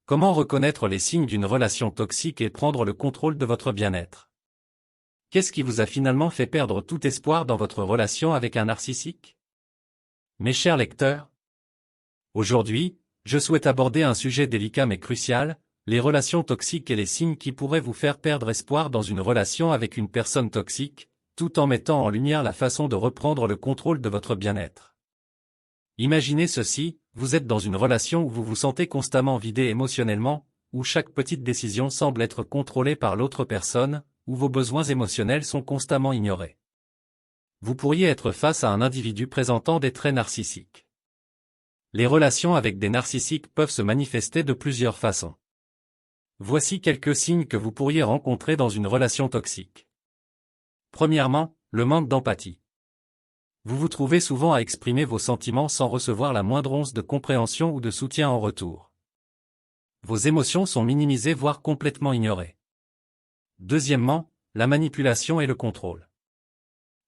Comment reconnaître les signes d'une relation toxique et prendre le contrôle de votre bien-être? Qu'est-ce qui vous a finalement fait perdre tout espoir dans votre relation avec un narcissique? Mes chers lecteurs, aujourd'hui, je souhaite aborder un sujet délicat mais crucial, les relations toxiques et les signes qui pourraient vous faire perdre espoir dans une relation avec une personne toxique, tout en mettant en lumière la façon de reprendre le contrôle de votre bien-être. Imaginez ceci, vous êtes dans une relation où vous vous sentez constamment vidé émotionnellement, où chaque petite décision semble être contrôlée par l'autre personne, où vos besoins émotionnels sont constamment ignorés. Vous pourriez être face à un individu présentant des traits narcissiques. Les relations avec des narcissiques peuvent se manifester de plusieurs façons. Voici quelques signes que vous pourriez rencontrer dans une relation toxique. Premièrement, le manque d'empathie. Vous vous trouvez souvent à exprimer vos sentiments sans recevoir la moindre once de compréhension ou de soutien en retour. Vos émotions sont minimisées voire complètement ignorées. Deuxièmement, la manipulation et le contrôle.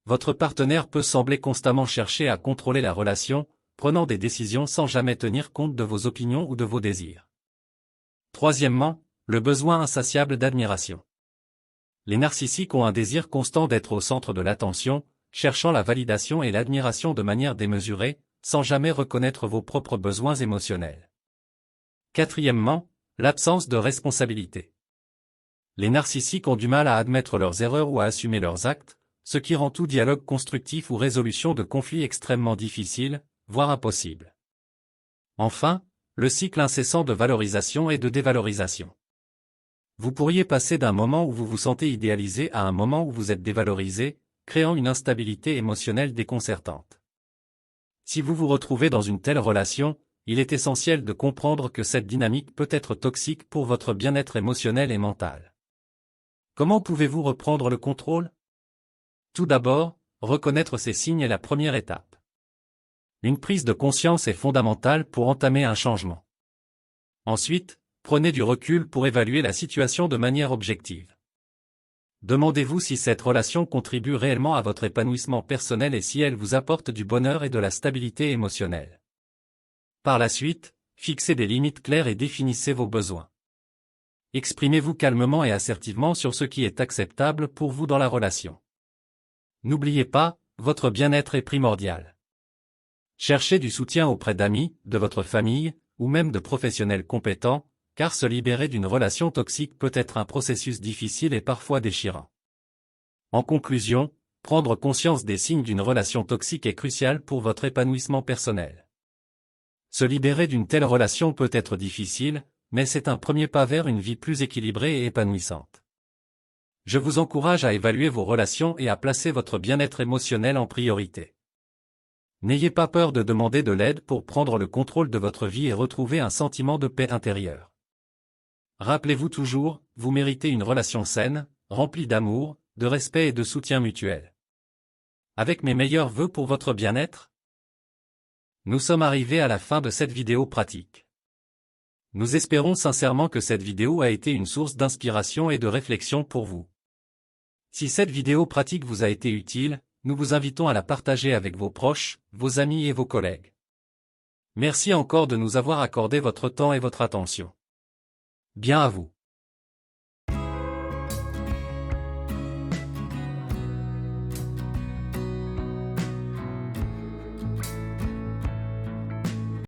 Votre partenaire peut sembler constamment chercher à contrôler la relation, prenant des décisions sans jamais tenir compte de vos opinions ou de vos désirs. Troisièmement, le besoin insatiable d'admiration. Les narcissiques ont un désir constant d'être au centre de l'attention, cherchant la validation et l'admiration de manière démesurée, sans jamais reconnaître vos propres besoins émotionnels. Quatrièmement, l'absence de responsabilité. Les narcissiques ont du mal à admettre leurs erreurs ou à assumer leurs actes, ce qui rend tout dialogue constructif ou résolution de conflits extrêmement difficile, voire impossible. Enfin, le cycle incessant de valorisation et de dévalorisation. Vous pourriez passer d'un moment où vous vous sentez idéalisé à un moment où vous êtes dévalorisé, créant une instabilité émotionnelle déconcertante. Si vous vous retrouvez dans une telle relation, il est essentiel de comprendre que cette dynamique peut être toxique pour votre bien-être émotionnel et mental. Comment pouvez-vous reprendre le contrôle? Tout d'abord, reconnaître ces signes est la première étape. Une prise de conscience est fondamentale pour entamer un changement. Ensuite, prenez du recul pour évaluer la situation de manière objective. Demandez-vous si cette relation contribue réellement à votre épanouissement personnel et si elle vous apporte du bonheur et de la stabilité émotionnelle. Par la suite, fixez des limites claires et définissez vos besoins. Exprimez-vous calmement et assertivement sur ce qui est acceptable pour vous dans la relation. N'oubliez pas, votre bien-être est primordial. Cherchez du soutien auprès d'amis, de votre famille, ou même de professionnels compétents, car se libérer d'une relation toxique peut être un processus difficile et parfois déchirant. En conclusion, prendre conscience des signes d'une relation toxique est crucial pour votre épanouissement personnel. Se libérer d'une telle relation peut être difficile, mais c'est un premier pas vers une vie plus équilibrée et épanouissante. Je vous encourage à évaluer vos relations et à placer votre bien-être émotionnel en priorité. N'ayez pas peur de demander de l'aide pour prendre le contrôle de votre vie et retrouver un sentiment de paix intérieure. Rappelez-vous toujours, vous méritez une relation saine, remplie d'amour, de respect et de soutien mutuel. Avec mes meilleurs vœux pour votre bien-être, nous sommes arrivés à la fin de cette vidéo pratique. Nous espérons sincèrement que cette vidéo a été une source d'inspiration et de réflexion pour vous. Si cette vidéo pratique vous a été utile, nous vous invitons à la partager avec vos proches, vos amis et vos collègues. Merci encore de nous avoir accordé votre temps et votre attention. Bien à vous.